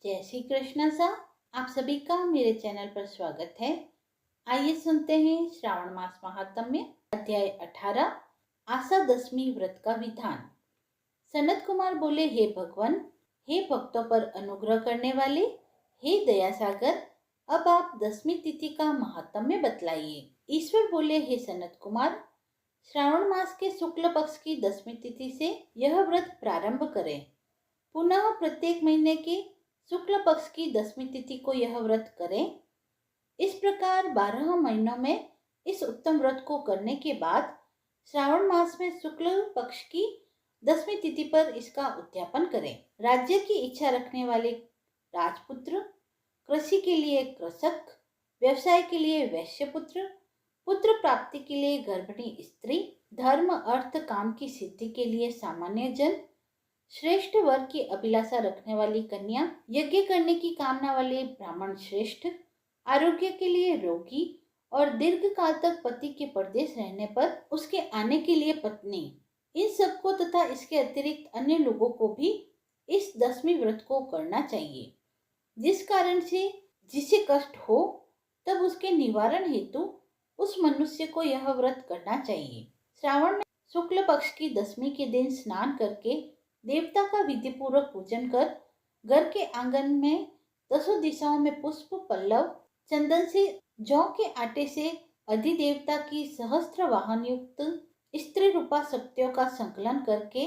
जय श्री कृष्ण सा। आप सभी का मेरे चैनल पर स्वागत है। आइए सुनते हैं श्रावण मास महात्म्य अध्याय 18 आशा दशमी व्रत का विधान। सनत कुमार बोले, हे भगवान, हे भक्तों पर अनुग्रह करने वाले, हे दया सागर, अब आप दशमी तिथि का महात्म्य बतलाइए। ईश्वर बोले, हे सनत कुमार, श्रावण मास के शुक्ल पक्ष की दशमी तिथि से यह व्रत प्रारंभ करें। पुनः प्रत्येक महीने के शुक्ल पक्ष की दशमी तिथि को यह व्रत करें। इस प्रकार 12 महीनों में इस उत्तम व्रत को करने के बाद श्रावण मास में शुक्ल पक्ष की दशमी तिथि पर इसका उद्यापन करें। राज्य की इच्छा रखने वाले राजपुत्र, कृषि के लिए कृषक, व्यवसाय के लिए वैश्यपुत्र, पुत्र प्राप्ति के लिए गर्भिणी स्त्री, धर्म अर्थ काम की सिद्धि के लिए सामान्य जन, श्रेष्ठ वर्ग की अभिलाषा रखने वाली कन्या, यज्ञ करने की कामना वाले ब्राह्मण श्रेष्ठ, आरोग्य के लिए रोगी और दीर्घ काल तक पति के परदेश रहने पर उसके आने के लिए पत्नी, इन सबको तथा इसके अतिरिक्त अन्य लोगों को भी इस दशमी व्रत को करना चाहिए। जिस कारण से जिसे कष्ट हो तब उसके निवारण हेतु उस मनुष्य को यह व्रत करना चाहिए। श्रावण में शुक्ल पक्ष की दशमी के दिन स्नान करके देवता का विधि पूर्वक पूजन कर घर के आंगन में 10 दिशाओं में पुष्प पल्लव चंदन से जौ के आटे से अधिदेवता की सहस्त्र वाहन युक्त स्त्री रूपा शक्तियों का संकलन करके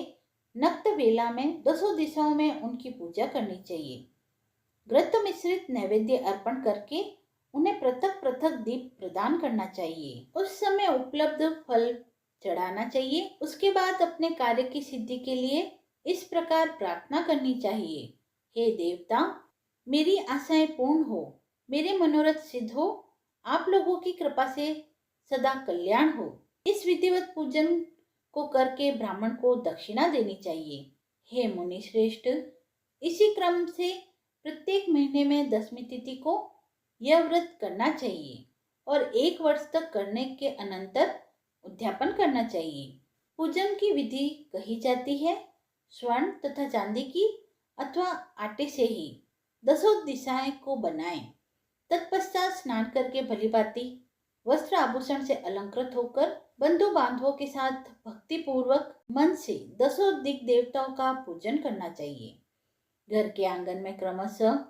नक्त बेला में 10 दिशाओं में उनकी पूजा करनी चाहिए। घृत मिश्रित नैवेद्य अर्पण करके उन्हें पृथक पृथक दीप प्रदान करना चाहिए। उस समय उपलब्ध फल चढ़ाना चाहिए। उसके बाद अपने कार्य की सिद्धि के लिए इस प्रकार प्रार्थना करनी चाहिए, हे देवता, मेरी आशाएं पूर्ण हो, मेरे मनोरथ सिद्ध हो, आप लोगों की कृपा से सदा कल्याण हो। इस विधिवत पूजन को करके ब्राह्मण को दक्षिणा देनी चाहिए। हे मुनि श्रेष्ठ, इसी क्रम से प्रत्येक महीने में दशमी तिथि को यह व्रत करना चाहिए और 1 वर्ष तक करने के अनंतर उद्यापन करना चाहिए। पूजन की विधि कही जाती है, स्वर्ण तथा चांदी की अथवा आटे से ही 10 दिशाएं को बनाएं। तत्पश्चात स्नान करके भलीभांति वस्त्र आभूषण से अलंकृत होकर बंधु बांधवों के साथ भक्ति पूर्वक मन से 10 दिक देवताओं का पूजन करना चाहिए। घर के आंगन में क्रमशः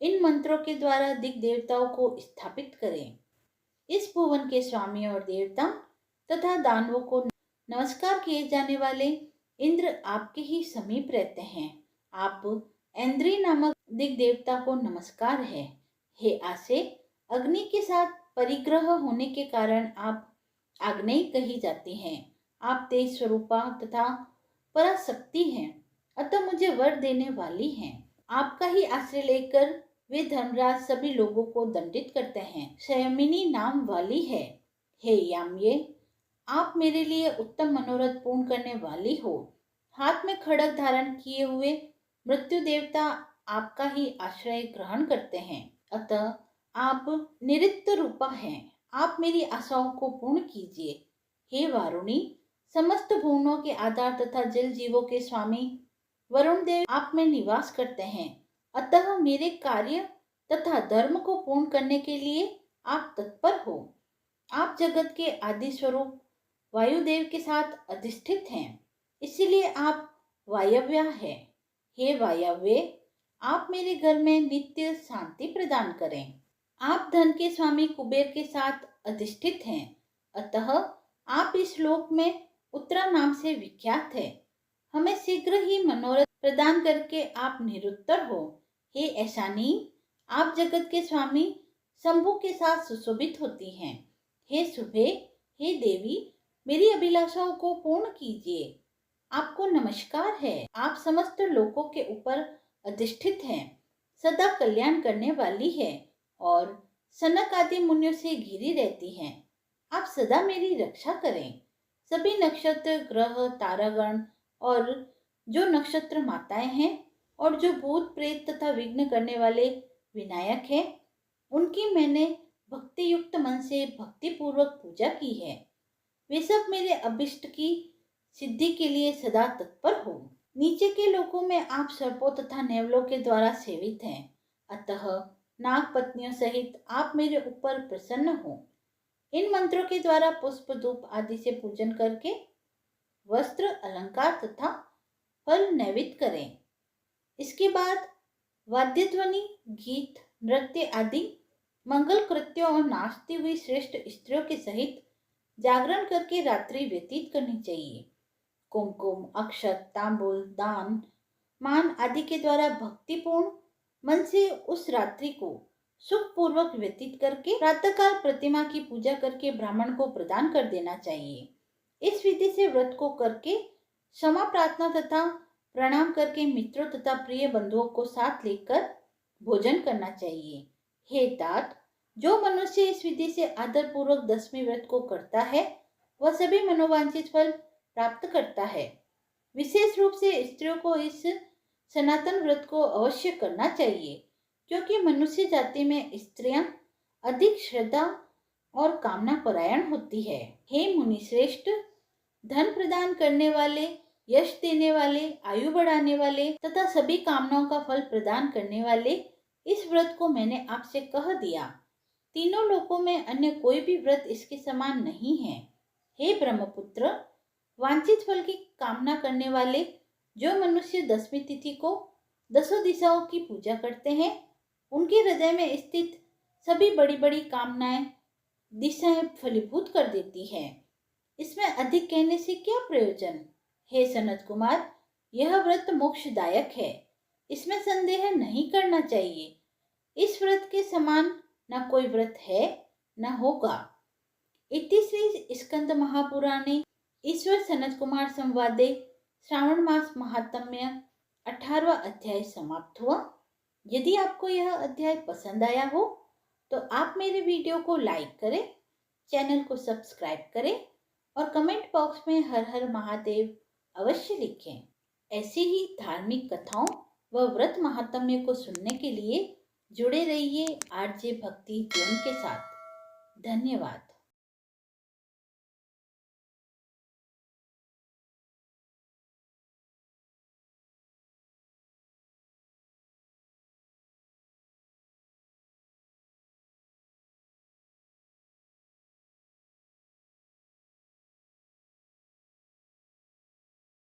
इन मंत्रों के द्वारा दिक देवताओं को स्थापित करें। इस भुवन के स्वामी और देवता तथा दानवों को नमस्कार किए जाने वाले इंद्र आपके ही समीप रहते हैं। आप इंद्री नामक दिक देवता को नमस्कार है। हे आसे, अग्नि के साथ परिग्रह होने के कारण आप आग्नेय कही जाती हैं। आप तेज स्वरूपा तथा पराशक्ति हैं, अतः मुझे वर देने वाली हैं। आपका ही आश्रय लेकर वे धर्मराज सभी लोगों को दंडित करते हैं। संयमिनी नाम वाली है। हे याम्ये, आप मेरे लिए उत्तम मनोरथ पूर्ण करने वाली हो। हाथ में खड्ग धारण किए हुए मृत्यु देवता आपका ही आश्रय ग्रहण करते हैं, अतः आप निरित्त रूपा हैं। आप मेरी आशाओं को पूर्ण कीजिए। हे वारुणी, समस्त भुवनों के आधार तथा जल जीवों के स्वामी वरुण देव आप में निवास करते हैं, अतः मेरे कार्य तथा धर्म को पूर्ण करने के लिए आप तत्पर हो। आप जगत के आदि स्वरूप वायुदेव के साथ अधिष्ठित हैं, इसीलिए आप वायव्या है। हे वायव्य, आप मेरे घर में नित्य शांति प्रदान करें। आप धन के स्वामी कुबेर के साथ अधिष्ठित हैं, अतः आप इस लोक में उत्तरा नाम से विख्यात है। हमें शीघ्र ही मनोरथ प्रदान करके आप निरुत्तर हो। हे ऐशानी, आप जगत के स्वामी शंभु के साथ सुशोभित होती हैं। हे शुभे, हे देवी, मेरी अभिलाषाओं को पूर्ण कीजिए। आपको नमस्कार है। आप समस्त लोकों के ऊपर अधिष्ठित हैं, सदा कल्याण करने वाली है और सनक आदि मुनियों से घिरी रहती हैं। आप सदा मेरी रक्षा करें। सभी नक्षत्र, ग्रह, तारागण और जो नक्षत्र माताएं हैं और जो भूत प्रेत तथा विघ्न करने वाले विनायक हैं, उनकी मैंने भक्ति युक्त मन से भक्ति पूर्वक पूजा की है। वे सब मेरे अभिष्ट की सिद्धि के लिए सदा तत्पर हो। नीचे के लोकों में आप सर्पों तथा नेवलों के द्वारा सेवित हैं, अतः नाग पत्नियों सहित आप मेरे ऊपर प्रसन्न हो। इन मंत्रों के द्वारा पुष्प धूप आदि से पूजन करके वस्त्र अलंकार तथा फल नैवेद्य करें। इसके बाद वाद्य ध्वनि, गीत, नृत्य आदि मंगल कृत्यों और नाचती हुई श्रेष्ठ स्त्रियों के सहित जागरण करके रात्रि व्यतीत करनी चाहिए। कुमकुम, अक्षत, तांबूल, दान, मान आदि के द्वारा भक्तिपूर्ण मन से उस रात्रि को सुखपूर्वक व्यतीत करके प्रातःकाल प्रतिमा की पूजा करके ब्राह्मण को प्रदान कर देना चाहिए। इस विधि से व्रत को करके क्षमा प्रार्थना तथा प्रणाम करके मित्रों तथा प्रिय बंधुओं को साथ लेकर भोजन करना चाहिए। हे तात, जो मनुष्य इस विधि से आदर पूर्वक 10वें व्रत को करता है वह सभी मनोवांछित फल प्राप्त करता है। विशेष रूप से स्त्रियों को इस सनातन व्रत को अवश्य करना चाहिए, क्योंकि मनुष्य जाति में स्त्रियां अधिक श्रद्धा और कामना परायण होती है। हे मुनि श्रेष्ठ, धन प्रदान करने वाले, यश देने वाले, आयु बढ़ाने वाले तथा सभी कामनाओं का फल प्रदान करने वाले इस व्रत को मैंने आपसे कह दिया। तीनों लोकों में अन्य कोई भी व्रत इसके समान नहीं है। हे ब्रह्मपुत्र, वांछित फल की कामना करने वाले जो मनुष्य 10वीं तिथि को 10 दिशाओं की पूजा करते हैं, उनके हृदय में स्थित सभी बड़ी बड़ी कामनाएं दिशाएं फलीभूत कर देती है। इसमें अधिक कहने से क्या प्रयोजन। हे सनत कुमार, यह व्रत मोक्षदायक है, इसमें संदेह नहीं करना चाहिए। इस व्रत के समान न कोई व्रत है न होगा। इति श्री स्कंद महापुराणे ईश्वर सनत कुमार संवादे श्रावण मास महात्म्य 18वां अध्याय समाप्त हुआ। यदि आपको यह अध्याय पसंद आया हो तो आप मेरे वीडियो को लाइक करें, चैनल को सब्सक्राइब करें और कमेंट बॉक्स में हर हर महादेव अवश्य लिखें। ऐसी ही धार्मिक कथाओं व व्रत महात्म्य को सुनने के लिए जुड़े रहिए आरजे भक्ति जोन के साथ। धन्यवाद।